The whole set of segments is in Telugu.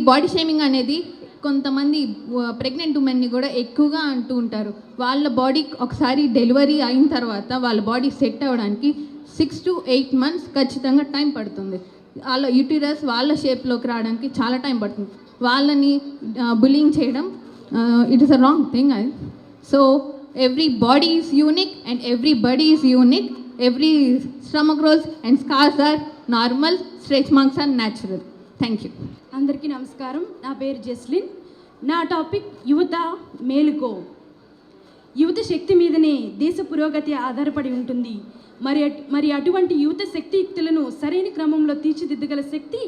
బాడీ షేమింగ్ అనేది కొంతమంది ప్రెగ్నెంట్ ఉమెన్ని కూడా ఎక్కువగా అంటూ ఉంటారు. వాళ్ళ బాడీ ఒకసారి డెలివరీ అయిన తర్వాత వాళ్ళ బాడీ సెట్ అవ్వడానికి 6 to 8 months ఖచ్చితంగా టైం పడుతుంది. వాళ్ళ యూటిరస్ వాళ్ళ షేప్లోకి రావడానికి చాలా టైం పడుతుంది. వాళ్ళని బులింగ్ చేయడం it is a wrong thing. So everybody is unique and everybody is unique. Every stomach rolls and scars are normal, stretch marks are natural. Thank you. అందరికీ నమస్కారం. నా పేరు జెస్లిన్. నా టాపిక్ యువత మేలుకో. యువత శక్తి మీదనే దేశ పురోగతి ఆధారపడి ఉంటుంది. మరి అటువంటి యువత శక్తియుక్తులను సరైన క్రమంలో తీర్చిదిద్దగల శక్తి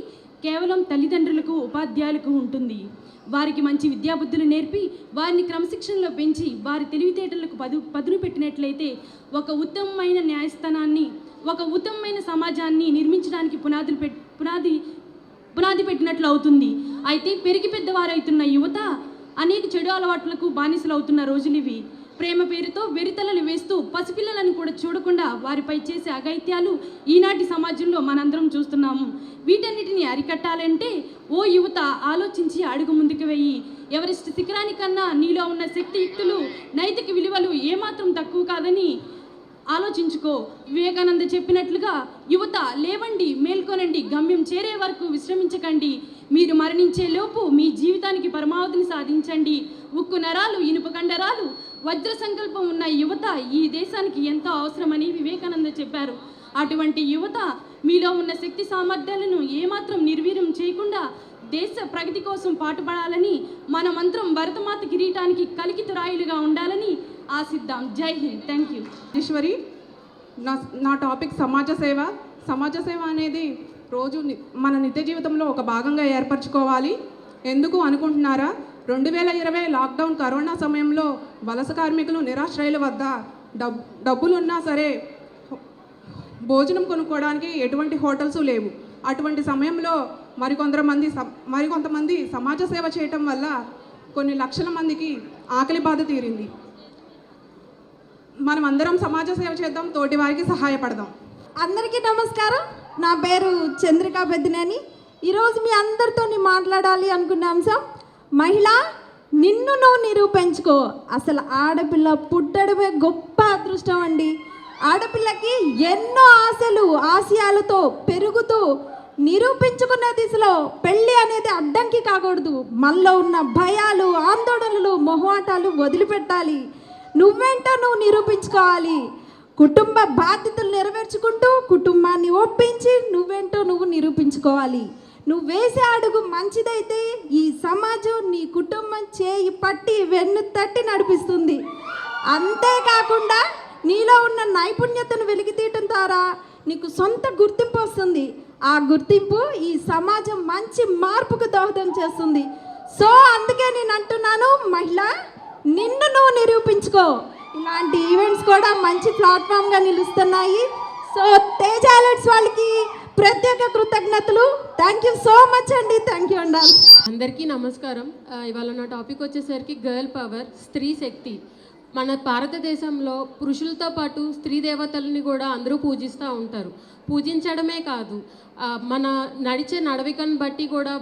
కేవలం తల్లిదండ్రులకు, ఉపాధ్యాయులకు ఉంటుంది. వారికి మంచి విద్యాబుద్ధులు నేర్పి వారిని క్రమశిక్షణలో పెంచి వారి తెలివితేటలకు పదును పెట్టినట్లయితే ఒక ఉత్తమమైన న్యాయస్థానాన్ని, ఒక ఉత్తమమైన సమాజాన్ని నిర్మించడానికి పునాది పెట్టినట్లు అవుతుంది. అయితే పెరిగి పెద్దవారైతున్న యువత అనేక చెడు అలవాట్లకు బానిసలు అవుతున్న రోజులు ఇవి. ప్రేమ పేరుతో వెరితలలు వేస్తూ పసిపిల్లలను కూడా చూడకుండా వారిపై చేసే అఘాయిత్యాలు ఈనాటి సమాజంలో మనందరం చూస్తున్నాము. వీటన్నిటిని అరికట్టాలంటే ఓ యువత ఆలోచించి అడుగు ముందుకు వెయ్యి. ఎవరెస్ట్ శిఖరానికన్నా నీలో ఉన్న శక్తియుక్తులు, నైతిక విలువలు ఏమాత్రం తక్కువ కాదని ఆలోచించుకో. వివేకానంద చెప్పినట్లుగా యువత లేవండి, మేల్కొనండి, గమ్యం చేరే వరకు విశ్రమించకండి. మీరు మరణించే లోపు మీ జీవితానికి పరమావధిని సాధించండి. ఉక్కు నరాలు, ఇనుప కండరాలు, వజ్ర సంకల్పం ఉన్న యువత ఈ దేశానికి ఎంతో అవసరమని వివేకానంద చెప్పారు. అటువంటి యువత మీలో ఉన్న శక్తి సామర్థ్యాలను ఏమాత్రం నిర్వీర్యం చేయకుండా దేశ ప్రగతి కోసం పాటుపడాలని, మన మంత్రం భరతమాత కిరీటానికి కలికితురాయులుగా ఉండాలని ఆశిద్దాం. జై హింద్. Thank you. ఈశ్వరి. నా టాపిక్ సమాజ సేవ. సమాజ సేవ అనేది రోజు మన నిత్య జీవితంలో ఒక భాగంగా ఏర్పరచుకోవాలి. ఎందుకు అనుకుంటున్నారా? 2020 లాక్డౌన్ కరోనా సమయంలో వలస కార్మికులు, నిరాశ్రయుల వద్ద డబ్బులున్నా సరే భోజనం కొనుక్కోవడానికి ఎటువంటి హోటల్స్ లేవు. అటువంటి సమయంలో మరికొంతమంది సమాజ సేవ చేయటం వల్ల కొన్ని లక్షల మందికి ఆకలి బాధ తీరింది. మనం అందరం సమాజ సేవ చేద్దాం, తోటి వారికి సహాయపడదాం. అందరికీ నమస్కారం. నా పేరు చంద్రికా పెద్దినేని. ఈరోజు మీ అందరితో మాట్లాడాలి అనుకున్న అంశం మహిళ, నిన్ను నువ్వు నిరూపించుకో. అసలు ఆడపిల్ల పుట్టడమే గొప్ప అదృష్టం అండి. ఆడపిల్లకి ఎన్నో ఆశలు, ఆశయాలతో పెరుగుతూ నిరూపించుకునే దిశలో పెళ్ళి అనేది అడ్డంకి కాకూడదు. మనలో ఉన్న భయాలు, ఆందోళనలు, మొహమాటాలు వదిలిపెట్టాలి. నువ్వేంటో నువ్వు నిరూపించుకోవాలి. కుటుంబ బాధ్యతలు నెరవేర్చుకుంటూ కుటుంబాన్ని ఒప్పించి నువ్వేంటో నువ్వు నిరూపించుకోవాలి. నువ్వు వేసే అడుగు మంచిదైతే ఈ సమాజం నీ కుటుంబం చేయి పట్టి వెన్ను తట్టి నడిపిస్తుంది. అంతేకాకుండా నీలో ఉన్న నైపుణ్యతను వెలికితీయటం ద్వారా నీకు సొంత గుర్తింపు వస్తుంది. ఆ గుర్తింపు ఈ సమాజం మంచి మార్పుకు దోహదం చేస్తుంది. సో అందుకే నేను అంటున్నాను, మహిళ నిన్ను నువ్వు నిరూపించుకో. ఇలాంటి ఈవెంట్స్ కూడా మంచి ప్లాట్ఫామ్గా నిలుస్తున్నాయి. సో తేజ అలర్ట్స్ వాళ్ళకి ప్రత్యేక కృతజ్ఞతలు. థ్యాంక్ యూ సో మచ్ అండి. థ్యాంక్ యూ అండి. అందరికీ నమస్కారం. ఇవాళ నా టాపిక్ వచ్చేసరికి గర్ల్ పవర్, స్త్రీ శక్తి. మన భారతదేశంలో పురుషులతో పాటు స్త్రీ దేవతలని కూడా అందరూ పూజిస్తూ ఉంటారు. పూజించడమే కాదు, మన నడిచే నడవికను బట్టి కూడా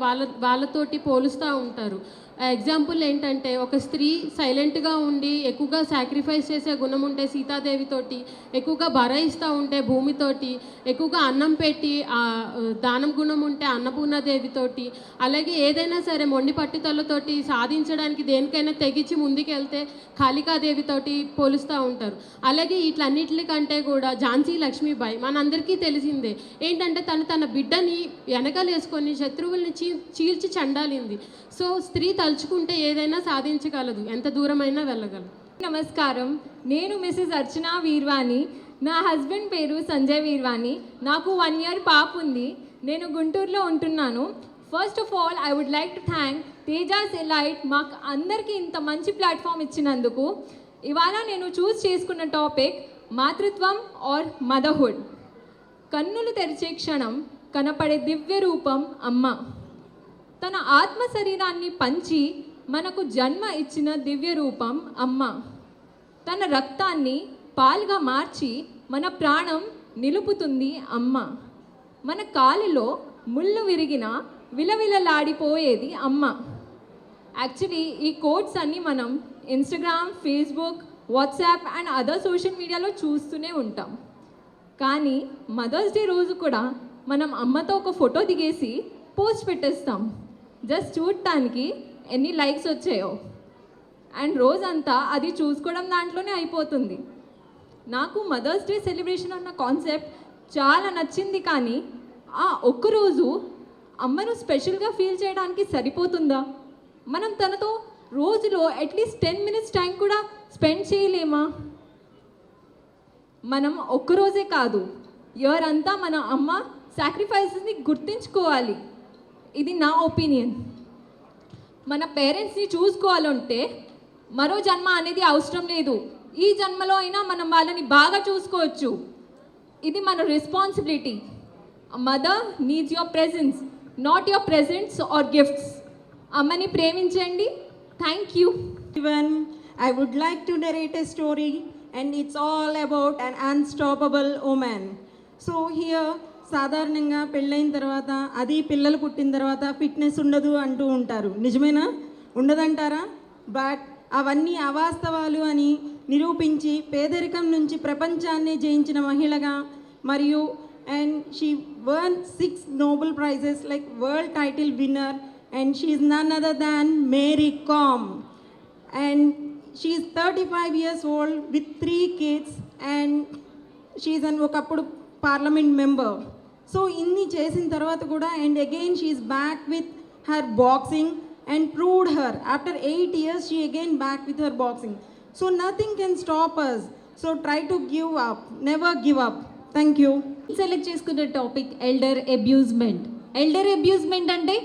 వాళ్ళతోటి పోలుస్తూ ఉంటారు. ఎగ్జాంపుల్ ఏంటంటే, ఒక స్త్రీ సైలెంట్గా ఉండి ఎక్కువగా సాక్రిఫైస్ చేసే గుణం ఉంటే సీతాదేవితోటి, ఎక్కువగా భరయిస్తూ ఉంటే భూమితోటి, ఎక్కువగా అన్నం పెట్టి దానం గుణం ఉంటే అన్నపూర్ణాదేవితోటి, అలాగే ఏదైనా సరే మొండి పట్టుదలతోటి సాధించడానికి దేనికైనా తెగించి ముందుకెళ్తే కాళికాదేవితోటి పోలుస్తూ ఉంటారు. అలాగే వీటన్నిటికంటే కూడా ఝాన్సీ లక్ష్మీబాయి మనందరికీ తెలిసిందే. ఏంటంటే తన బిడ్డని వెనకలేసుకొని శత్రువుల్ని చీల్చి చండాలింది. సో స్త్రీ తలుచుకుంటే ఏదైనా సాధించగలదు, ఎంత దూరమైనా వెళ్ళగలదు. నమస్కారం. నేను మిసెస్ అర్చనా వీర్వాణి. నా హస్బెండ్ పేరు సంజయ్ వీర్వాణి. నాకు 1 year పాప ఉంది. నేను గుంటూరులో ఉంటున్నాను. First of all I would like to thank Tejas Elite మాకు అందరికీ ఇంత మంచి ప్లాట్ఫామ్ ఇచ్చినందుకు. ఇవాళ నేను చూస్ చేసుకున్న టాపిక్ మాతృత్వం ఆర్ మదర్హుడ్. కన్నులు తెరిచే క్షణం కనపడే దివ్య రూపం అమ్మ. తన ఆత్మ శరీరాన్ని పంచి మనకు జన్మ ఇచ్చిన దివ్య రూపం అమ్మ. తన రక్తాన్ని పాలుగా మార్చి మన ప్రాణం నిలుపుతుంది అమ్మ. మన కాలిలో ముళ్ళు విరిగిన విలవిలలాడిపోయేది అమ్మ. యాక్చువల్లీ ఈ కోట్స్ అన్నీ మనం Instagram, Facebook, WhatsApp and other social మీడియాలో చూస్తూనే ఉంటాం. కానీ మదర్స్ డే రోజు కూడా మనం అమ్మతో ఒక ఫోటో దిగేసి పోస్ట్ పెట్టేస్తాం. జస్ట్ చూడటానికి ఎన్ని లైక్స్ వచ్చాయో, అండ్ రోజంతా అది చూసుకోవడం దాంట్లోనే అయిపోతుంది. నాకు మదర్స్ డే సెలబ్రేషన్ అన్న కాన్సెప్ట్ చాలా నచ్చింది. కానీ ఆ ఒక్కరోజు అమ్మను స్పెషల్గా ఫీల్ చేయడానికి సరిపోతుందా? మనం తనతో రోజులో అట్లీస్ట్ 10 minutes టైం కూడా స్పెండ్ చేయలేమా? మనం ఒక్కరోజే కాదు, ఇయర్ అంతా మన అమ్మ సాక్రిఫైసెస్ని గుర్తించుకోవాలి. ఇది నా ఒపీనియన్. మన పేరెంట్స్ని చూసుకోవాలంటే మరో జన్మ అనేది అవసరం లేదు. ఈ జన్మలో అయినా మనం వాళ్ళని బాగా చూసుకోవచ్చు. ఇది మన responsibility. Mother needs your presence, not your presents or gifts. అమ్మని ప్రేమించండి. Thank you. Everyone, I would like to narrate a story, and it's all about an unstoppable woman. So here, సాధారణంగా పెళ్ళైన తర్వాత అది పిల్లలు పుట్టిన తర్వాత ఫిట్నెస్ ఉండదు అంటూ ఉంటారు. నిజమేనా? ఉండదంటారా? బట్ అవన్నీ అవాస్తవాలు అని నిరూపించి పేదరికం నుంచి ప్రపంచాన్ని జయించిన మహిళగా, మరియు and she won 6 Nobel Prizes like world title winner, and she is none other than Mary Kom. And she is 35 years old with 3 kids, and she is an ఒకప్పుడు పార్లమెంట్ మెంబర్. సో ఇన్ని చేసిన తర్వాత కూడా and again she is back with her boxing and proved her after 8 years she again back with her boxing. So nothing can stop us. So try to give up, never give up. Thank you. Select చేసుకున్న topic elder abusement. Elder abusement అంటే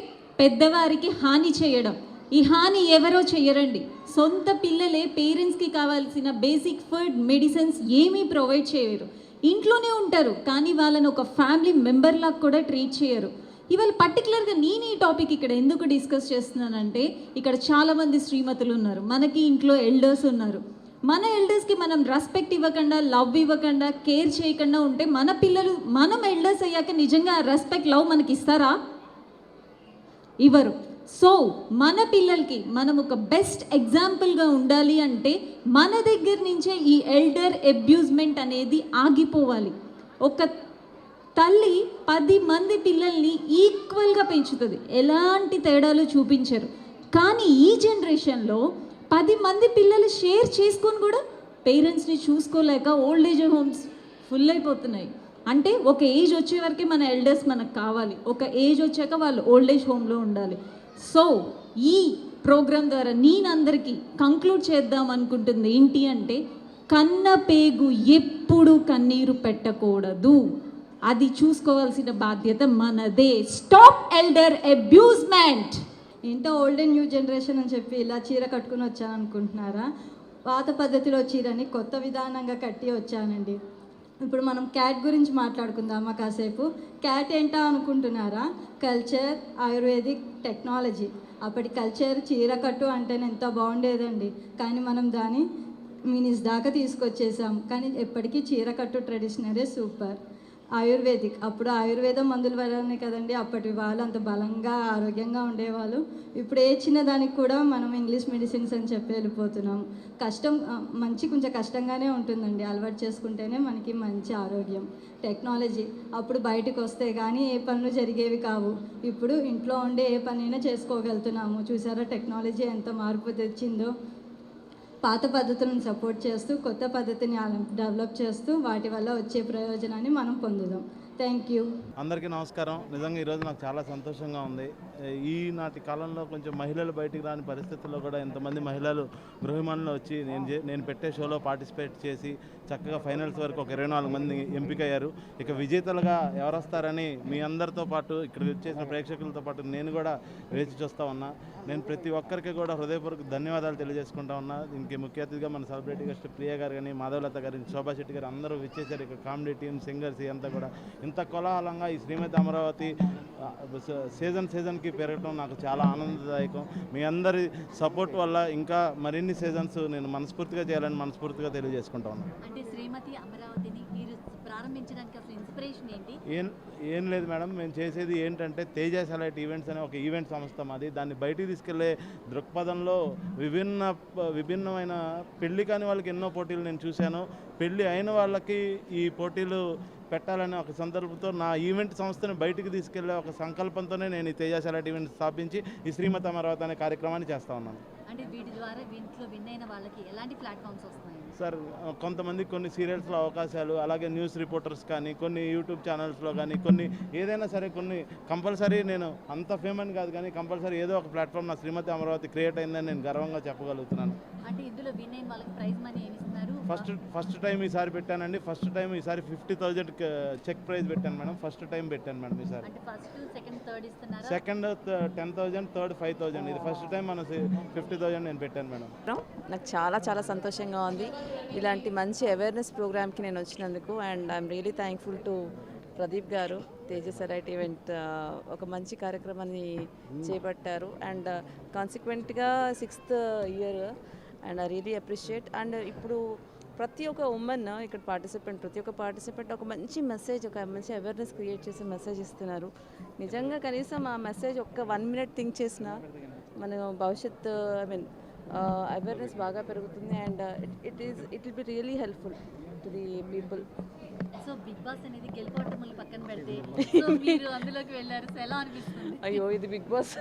పెద్దవారికి హాని చేయడం. ఈ హాని ఎవరో చేయరండి, సొంత పిల్లలే పేరెంట్స్కి కావాల్సిన బేసిక్ ఫుడ్, మెడిసిన్స్ ఏమీ ప్రొవైడ్ చేయరు. ఇంట్లోనే ఉంటారు కానీ వాళ్ళని ఒక ఫ్యామిలీ మెంబర్లాగా కూడా ట్రీట్ చేయరు. ఇవాళ పర్టికులర్గా నేను ఈ టాపిక్ ఇక్కడ ఎందుకు డిస్కస్ చేస్తున్నానంటే, ఇక్కడ చాలామంది శ్రీమతులు ఉన్నారు, మనకి ఇంట్లో ఎల్డర్స్ ఉన్నారు. మన ఎల్డర్స్కి మనం రెస్పెక్ట్ ఇవ్వకుండా, లవ్ ఇవ్వకుండా, కేర్ చేయకుండా ఉంటే మన పిల్లలు మనం ఎల్డర్స్ అయ్యాక నిజంగా రెస్పెక్ట్, లవ్ మనకి ఇస్తారా? ఇవ్వరు. సో మన పిల్లలకి మనం ఒక బెస్ట్ ఎగ్జాంపుల్గా ఉండాలి అంటే మన దగ్గర నుంచే ఈ ఎల్డర్ అబ్యూజ్మెంట్ అనేది ఆగిపోవాలి. ఒక తల్లి 10 మంది పిల్లల్ని ఈక్వల్గా పెంచుతుంది, ఎలాంటి తేడాలు చూపించరు. కానీ ఈ జనరేషన్లో 10 మంది పిల్లలు షేర్ చేసుకొని కూడా పేరెంట్స్ని చూసుకోలేక ఓల్డ్ ఏజ్ హోమ్స్ ఫుల్ అయిపోతున్నాయి. అంటే ఒక ఏజ్ వచ్చే వరకే మన ఎల్డర్స్ మనకు కావాలి, ఒక ఏజ్ వచ్చాక వాళ్ళు ఓల్డ్ ఏజ్ హోమ్లో ఉండాలి. సో ఈ ప్రోగ్రాం ద్వారా నేను అందరికీ కంక్లూడ్ చేద్దాం అనుకుంటుంది ఏంటి అంటే, కన్న పేగు ఎప్పుడు కన్నీరు పెట్టకూడదు, అది చూసుకోవాల్సిన బాధ్యత మనదే. Stop elder abusement. ఏంటో ఓల్డ్ అండ్ న్యూ జనరేషన్ అని చెప్పి ఇలా చీర కట్టుకుని వచ్చాను అనుకుంటున్నారా? పాత పద్ధతిలో చీరని కొత్త విధానంగా కట్టి వచ్చానండి. ఇప్పుడు మనం క్యాట్ గురించి మాట్లాడుకుందామా కాసేపు. క్యాట్ ఏంటా అనుకుంటున్నారా? Culture, ayurvedic, technology. అప్పటి కల్చర్ చీర కట్టు అంటేనే ఎంత బాగుండేదండి, కానీ మనం దాన్ని మినిస్ దాకా తీసుకొచ్చేసాం. కానీ ఎప్పటికీ చీర కట్టు ట్రెడిషనరే సూపర్. ఆయుర్వేదిక్, అప్పుడు ఆయుర్వేదం మందుల వల్లనే కదండి అప్పటి వాళ్ళు అంత బలంగా ఆరోగ్యంగా ఉండేవాళ్ళు. ఇప్పుడు ఏ చిన్న దానికి కూడా మనం ఇంగ్లీష్ మెడిసిన్స్ అని చెప్పి వెళ్ళిపోతున్నాం. కష్టం కొంచెం కష్టంగానే ఉంటుందండి, అలవాటు చేసుకుంటేనే మనకి మంచి ఆరోగ్యం. టెక్నాలజీ, అప్పుడు బయటకు వస్తే కానీ ఏ పనులు జరిగేవి కావు, ఇప్పుడు ఇంట్లో ఉండే ఏ పనైనా చేసుకోగలుగుతున్నాము. చూసారా టెక్నాలజీ ఎంత మార్పు తెచ్చిందో. పాత పద్ధతులను సపోర్ట్ చేస్తూ కొత్త పద్ధతిని డెవలప్ చేస్తూ వాటి వల్ల వచ్చే ప్రయోజనాన్ని మనం పొందుదాం. Thank you. అందరికీ నమస్కారం. నిజంగా ఈరోజు నాకు చాలా సంతోషంగా ఉంది. ఈనాటి కాలంలో కొంచెం మహిళలు బయటికి రాని పరిస్థితుల్లో కూడా ఎంతమంది మహిళలు గృహిణులు వచ్చి నేను పెట్టే షోలో పార్టిసిపేట్ చేసి చక్కగా ఫైనల్స్ వరకు ఒక 24 మంది ఎంపికయ్యారు. ఇక విజేతలుగా ఎవరు వస్తారని మీ అందరితో పాటు ఇక్కడ వచ్చేసిన ప్రేక్షకులతో పాటు నేను కూడా వేచి చూస్తూ ఉన్నా. నేను ప్రతి ఒక్కరికి కూడా హృదయపూర్వక ధన్యవాదాలు తెలియజేసుకుంటా ఉన్నా. దీనికి ముఖ్య అతిథిగా మన సెలబ్రిటీ గెస్ట్ ప్రియా గారు కానీ, మాధవలత గారు, శోభా శెట్టి గారు అందరూ విచ్చేశారు. ఇక్కడ కామెడీ టీమ్, సింగర్స్ అంతా కూడా ఇంత కోలాహలంగా ఈ శ్రీమతి అమరావతి సీజన్కి పెరగడం నాకు చాలా ఆనందదాయకం. మీ అందరి సపోర్ట్ వల్ల ఇంకా మరిన్ని సీజన్స్ నేను మనస్ఫూర్తిగా చేయాలని మనస్ఫూర్తిగా తెలియజేసుకుంటా ఉన్నాను. అంటే శ్రీమతి అమరావతిని మీరు ప్రారంభించడానికి అసలు ఇన్స్పిరేషన్ ఏంటి? ఏం లేదు మేడం, మేము చేసేది ఏంటంటే తేజ సెలైట్ ఈవెంట్స్ అనే ఒక ఈవెంట్ సంస్థ మాది. దాన్ని బయటికి తీసుకెళ్లే దృక్పథంలో విభిన్నమైన పెళ్లి కాని వాళ్ళకి ఎన్నో పోటీలు నేను చూశాను. పెళ్లి అయిన వాళ్ళకి ఈ పోటీలు పెట్టాలనే ఒక సందర్భంతో నా ఈవెంట్ సంస్థను బయటికి తీసుకెళ్లే ఒక సంకల్పంతోనే నేను ఈ తేజ సెలైట్ ఈవెంట్ స్థాపించి ఈ శ్రీమతి అమరావతి అనే కార్యక్రమాన్ని చేస్తూ ఉన్నాను. అంటే వీటి ద్వారా వీటిలో విన్ అయిన వాళ్ళకి ఎలాంటి ప్లాట్ఫామ్స్ వస్తున్నాయి? సార్, కొంతమంది కొన్ని సీరియల్స్లో అవకాశాలు, అలాగే న్యూస్ రిపోర్టర్స్ కానీ, కొన్ని యూట్యూబ్ ఛానల్స్లో కానీ, కొన్ని ఏదైనా సరే కొన్ని కంపల్సరీ, నేను అంత ఫేమస్ కాదు కానీ కంపల్సరీ ఏదో ఒక ప్లాట్ఫామ్ నా శ్రీమతి అమరావతి క్రియేట్ అయిందని నేను గర్వంగా చెప్పగలుగుతున్నాను. అంటే ఇందులో విన్ అయిన వాళ్ళకి ప్రైజ్ మనీ ఏమి ఇస్తున్నారు? ఫస్ట్ టైం ఈసారి పెట్టానండి. ఫస్ట్ టైం ఈసారి 50,000 చెక్ ప్రైజ్ పెట్టాను మేడం. ఫస్ట్ టైం పెట్టాను మేడం ఈసారి. అంటే ఫస్ట్, సెకండ్, థర్డ్ ఇస్తున్నారా? Second 10,000, third 5,000. ఇది ఫస్ట్ టైం మన 50,000 నేను పెట్టాను మేడం. నాకు చాలా చాలా సంతోషంగా ఉంది ఇలాంటి మంచి అవేర్నెస్ ప్రోగ్రామ్కి నేను వచ్చినందుకు. And I'm really thankful to Pradeep garu. Teja సెలైట్ ఈవెంట్ ఒక మంచి కార్యక్రమాన్ని చేపట్టారు. అండ్ కాన్సిక్వెంట్గా 6th year. And I really appreciate. And ఇప్పుడు ప్రతి ఒక్క ఉమెన్ ఇక్కడ ప్రతి ఒక్క పార్టిసిపెంట్ ఒక మంచి మెసేజ్, ఒక మంచి అవేర్నెస్ క్రియేట్ చేసే మెసేజ్ ఇస్తున్నారు. నిజంగా కనీసం ఆ మెసేజ్ ఒక్క 1 minute థింక్ చేసినా మన భవిష్యత్తు అవేర్నెస్ బాగా పెరుగుతుంది. And it will be really helpful to the people. So Bigg Boss అనేది గెలుపోటములు పక్కన పెడితే సో మీరు అందులోకి వెళ్ళారు, సో ఎలా అనిపిస్తుంది? అయ్యో, ఇది బిగ్ బాస్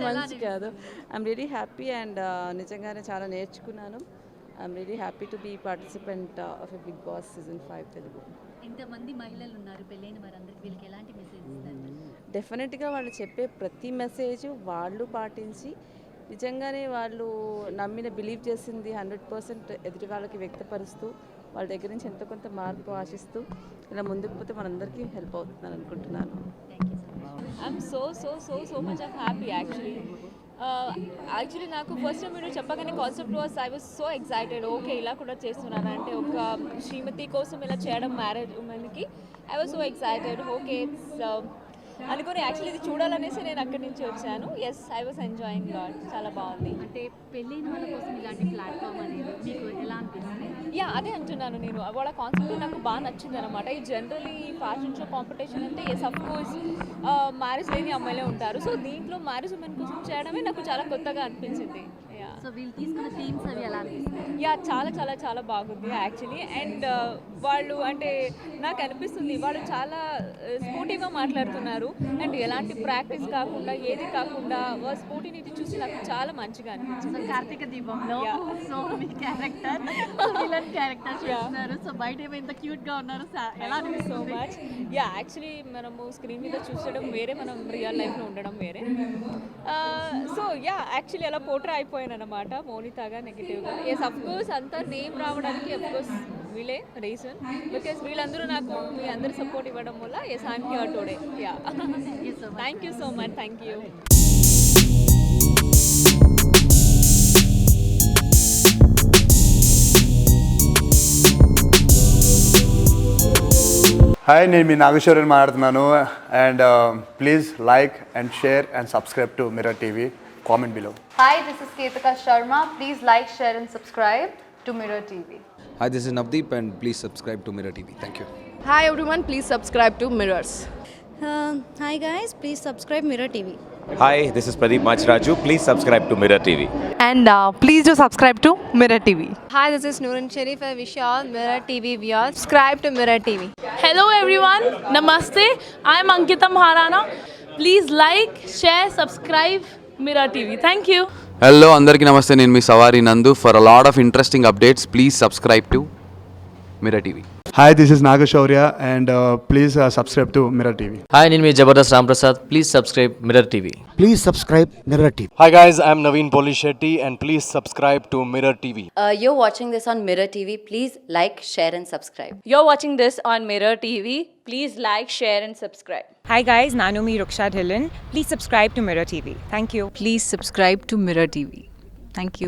మంచి కాదు. I'm really happy. అండ్ నిజంగానే చాలా నేర్చుకున్నాను. I'm really happy to be participant of a Bigg Boss season 5 Telugu. ఇంతమంది మహిళలు ఉన్నారు, పెళ్ళైన వారందరికీ వీళ్ళకి ఎలాంటి మెసేజ్ ఇస్తారు? డెఫినెట్గా వాళ్ళు చెప్పే ప్రతి మెసేజ్ వాళ్ళు పాటించి నిజంగానే వాళ్ళు నమ్మిన బిలీవ్ చేసింది 100% ఎదుటి వాళ్ళకి వ్యక్తపరుస్తూ వాళ్ళ దగ్గర నుంచి ఎంతో కొంత మార్పు ఆశిస్తూ ఇలా ముందుకు పోతే మనందరికీ హెల్ప్ అవుతుందని అనుకుంటున్నాను. I'm so much of happy actually నాకు ఫస్ట్ టైం మీరు చెప్పగానే concept was I was so excited. Okay, ఇలా కూడా చేస్తున్నాను అంటే ఒక శ్రీమతి కోసం ఇలా చేయడం, మ్యారేజ్ ఉమెన్కి I was so excited. Okay అనుకుని యాక్చువల్లీ ఇది చూడాలనేసి నేను అక్కడి నుంచి వచ్చాను. Yes, I was enjoying lot. చాలా బాగుంది. అంటే పెళ్ళైన వాళ్ళ కోసం ఇలాంటి ప్లాట్ఫామ్ అనేది మీకు ఎలా అనిపిస్తుంది? యా, అదే అంటున్నాను నేను. వాళ్ళ కాన్సెప్ట్ నాకు బాగా నచ్చింది అనమాట. ఈ జనరలీ ఫ్యాషన్ షో కాంపిటీషన్ అంటే ఎస్ అఫ్ కోర్స్ మ్యారేజ్ లేని అమ్మాయిలే ఉంటారు. సో దీంట్లో మ్యారేజ్ ఉమెన్ కోసం చేయడమే నాకు చాలా కొత్తగా అనిపించింది. సో వీళ్ళు తీసుకున్న థీమ్స్ అవి ఎలా అనిపిస్తుంది? యా, చాలా చాలా చాలా బాగుంది యాక్చువల్లీ. అండ్ వాళ్ళు అంటే నాకు అనిపిస్తుంది వాళ్ళు చాలా స్పోర్టివ్గా మాట్లాడుతున్నారు. అండ్ ఎలాంటి ప్రాక్టీస్ కాకుండా ఏది కాకుండా స్పోర్టివిటీ చూసి నాకు చాలా మంచిగా అనిపించింది. కార్తీక దీపంలో సో మీ క్యారెక్టర్ విలన్ క్యారెక్టర్ చేస్తున్నారు. సో బయట ఏమో ఇంత క్యూట్గా ఉన్నారు, ఎలా అనిపిస్తుంది? So much. యా, యాక్చువల్లీ మనము స్క్రీన్ మీద చూసడం వేరే, మనం రియల్ లైఫ్లో ఉండడం వేరే. సో యా, యాక్చువల్లీ అలా పోట్రే అయిపోయాను అనమాట మోనితాగా, నెగిటివ్గా. ఎస్, అఫ్ కోర్స్ అంతా నేమ్ రావడానికి అఫ్ కోర్స్ వీళ్ళే రీజన్. బికాస్ వీళ్ళందరూ నాకు మీ అందరూ సపోర్ట్ ఇవ్వడం వల్ల yes I'm here today. Yeah, thank you so much. Thank you. Hi, నేను మీ నాగేశ్వరని మాట్లాడుతున్నాను. And please like and share and subscribe to mirror TV. Comment below. Hi, this is Ketika Sharma. Please like, share and subscribe to Mirror TV. Hi, this is Navdeep and please subscribe to Mirror TV. Thank you. Hi everyone, please subscribe to Mirrors. Hi guys, please subscribe Mirror TV. Hi, this is Pradeep Machraju. Please subscribe to Mirror TV. And please do subscribe to Mirror TV. Hi, this is Noorun Sharif. I wish you all Mirror TV viewers subscribe to Mirror TV. Hello everyone, Namaste. I am Ankita Maharana. Please like, share, subscribe Mirror TV. Thank you. Hello, andarki namaste. Nenu mi Savari Nandu. For a lot of interesting updates, please subscribe to Mirror TV. Hi, this is Nagashaurya and please subscribe to Mirror TV. Hi, name is Jabardast Ramprasad. Please subscribe Mirror TV. Please subscribe Mirror TV. Hi guys, I am Naveen Polishetty and please subscribe to Mirror TV. You're watching this on Mirror TV. Please like, share and subscribe. You're watching this on Mirror TV. Please like, share and subscribe. Hi guys, Nanumi Ruksha Dhillon. Please subscribe to Mirror TV. Thank you. Please subscribe to Mirror TV. Thank you.